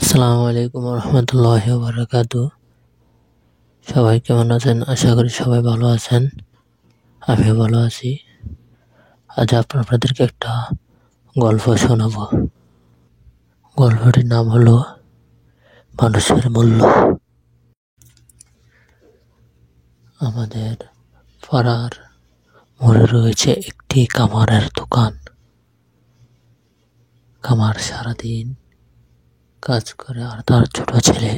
আসসালামু আলাইকুম রহমতুল্লাহি ওয়া বারাকাতুহু। সবাই কেমন আছেন? আশা করি সবাই ভালো আছেন। আমিও ভালো আছি। আজ আপনাদেরকে একটা গল্প শোনাবো। গল্পটির নাম হলো মানুষের মূল্য। আমাদের পাড়ার মোড়ে রয়েছে একটি কামারের দোকান। কামার সারাদিন কাজ করে আর তার ছোট ছেলে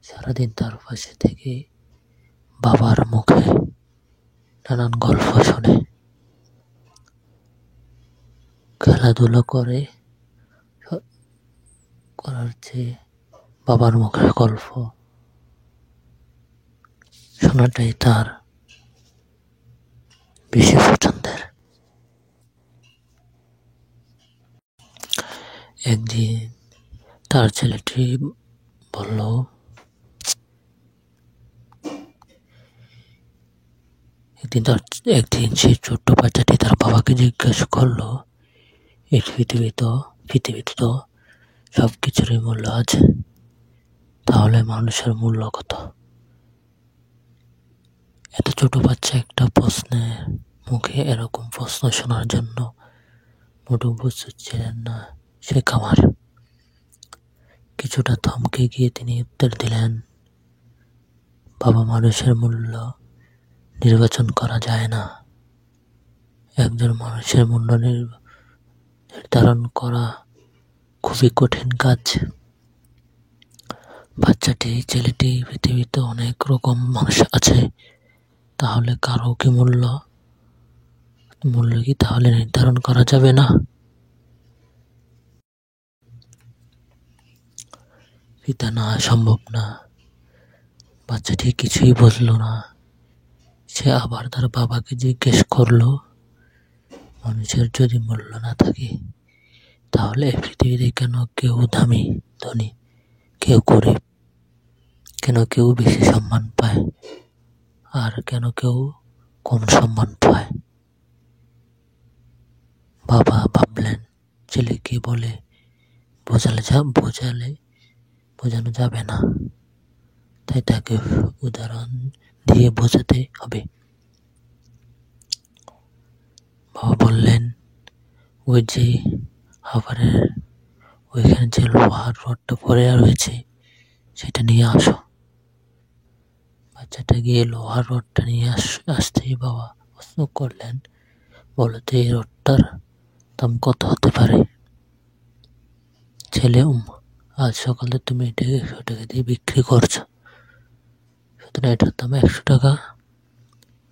সারাদিন তার পাশে থেকে বাবার মুখে নানান গল্প শোনে, খেলাধুলো করার চেয়ে বাবার মুখের গল্প শোনাটাই তার বেশি পছন্দের। একদিন তার ছেলেটি বলল, একদিন সেই ছোট্ট বাচ্চাটি তার বাবাকে জিজ্ঞাসা করলো, এই পৃথিবীতে তো সব কিছুরই মূল্য আছে, তাহলে মানুষের মূল্য কত? এত ছোট বাচ্চা একটা প্রশ্নের মুখে এরকম প্রশ্ন শোনার জন্য মোটেও প্রস্তুত ছিলেন না সে কামার। কিছুটা থমকে গিয়ে তিনি উত্তর দিলেন, বাবা, মানুষের মূল্য নির্বাচন করা যায় না। একজন মানুষের মূল্য নির্ধারণ করা খুবই কঠিন কাজ। ছেলেটি, পৃথিবীতে অনেক রকম মানুষ আছে, তাহলে কারো কি মূল্য কি তাহলে নির্ধারণ করা যাবে না? পিতা না, সম্ভব না। বাচ্চাটি কিছুই বুঝলো না। সে আবার তার বাবাকে জিজ্ঞেস করলো, মানুষের যদি মূল্য না থাকে, তাহলে পৃথিবীতে কেন কেউ দামি, ধনী, কেউ গরিব, কেন কেউ বেশি সম্মান পায় আর কেন কেউ কম সম্মান পায়? বাবা ভাবলেন, ছেলেকে বলে বোঝানো যাবে না, তাই তাকে উদাহরণ দিয়ে বোঝাতে হবে। বাবা বললেন, ওই যে খাবারের ওইখানে যে লোহার রডটা পড়ে রয়েছে, সেটা নিয়ে আসো। বাচ্চাটা গিয়ে লোহার রডটা নিয়ে আসতেই বাবা প্রশ্ন করলেন, বলতে এই রডটার দাম কত হতে পারে? ছেলে, আজ সকালে তুমি এটাকে 100 টাকা দিয়ে বিক্রি করছো, সুতরাং এটার দাম 100 টাকা।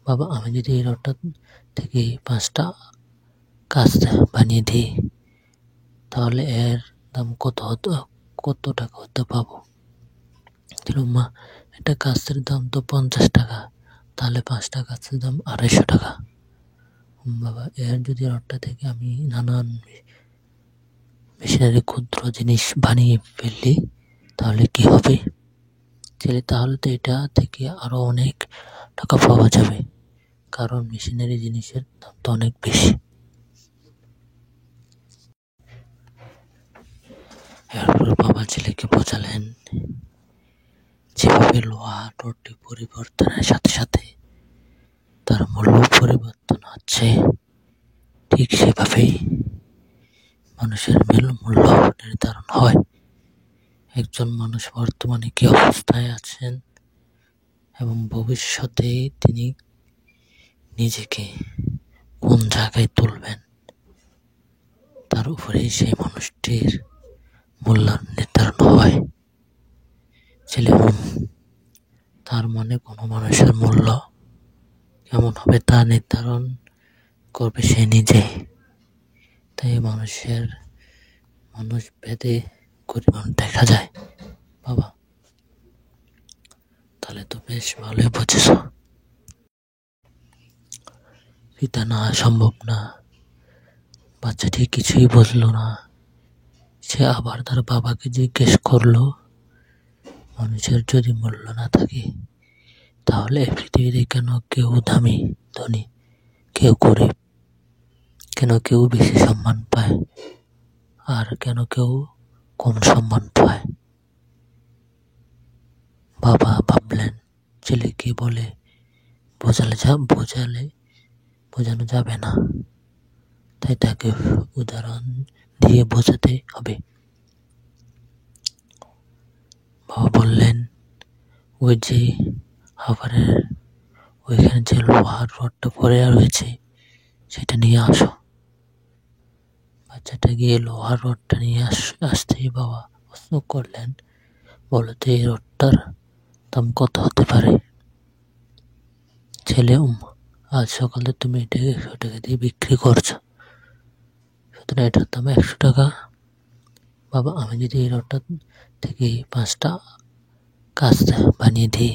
বাবা, আমি যদি এই রডটা থেকে 5টা কাজ বানিয়ে দিই, তাহলে এর দাম কত টাকা হতে পাবো? মা, একটা কাজের দাম তো 50 টাকা, তাহলে 5টা কাজের দাম 250 টাকা। বাবা, এর যদি রডটা থেকে আমি নানান মেশিনারি ক্ষুদ্র জিনিস বানিয়ে ফেললি, তাহলে কি হবে? ছেলে, তাহলে তো এটা থেকে আরো অনেক টাকা পাওয়া যাবে, কারণ মেশিনারি জিনিসের দাম তো অনেক বেশি। এরপর বাবা ছেলেকে বোঝালেন, যেভাবে লোহা রডটি পরিবর্তনের সাথে সাথে তার মূল্য পরিবর্তন হচ্ছে, ঠিক সেভাবেই মানুষের মূল্য নির্ধারণ হয়। একজন মানুষ বর্তমানে কি অবস্থায় আছেন এবং ভবিষ্যতে তিনি নিজেকে কোন জায়গায় তুলবেন, তার উপরেই সেই মানুষটির মূল্য নির্ধারণ হয়। ছেলে, তার মানে কোনো মানুষের মূল্য কেমন হবে তা নির্ধারণ করবে সে নিজেই। তাই মানুষ ভেদে পরিমাণ দেখা যায়। বাবা, তাহলে তো বেশ ভালোই বুঝেছ। পিতা না, সম্ভব না। বাচ্চাটি কিছুই বুঝলো না। সে আবার তার বাবাকে জিজ্ঞেস করলো, মানুষের যদি মূল্য না থাকে, তাহলে পৃথিবীতে কেন কেউ দামি, ধনী, কেউ গরিব, কেন কেউ বেশি সম্মান পায় আর কেন কেউ কম সম্মান পায়। বাবা ভাবলেন ছেলেকে বলে বোঝানো যাবে না, তাই তাকে উদাহরণ দিয়ে বোঝাতে হবে। বাবা বললেন, ওই যে খাবারের ওইখানে যে লোহার রডটা পড়ে রয়েছে সেটা নিয়ে আসো। বাচ্চাটা গিয়ে লোহার রডটা নিয়ে আসতেই বাবা প্রশ্ন করলেন, বলো তো এই রডটার দাম কত হতে পারে? ছেলে, আজ সকালে তুমি এটাকে 100 টাকা দিয়ে বিক্রি করছো, সুতরাং এটার দাম 100 টাকা। বাবা, আমি যদি এই রডটা থেকে 5টা কাঁচ বানিয়ে দিই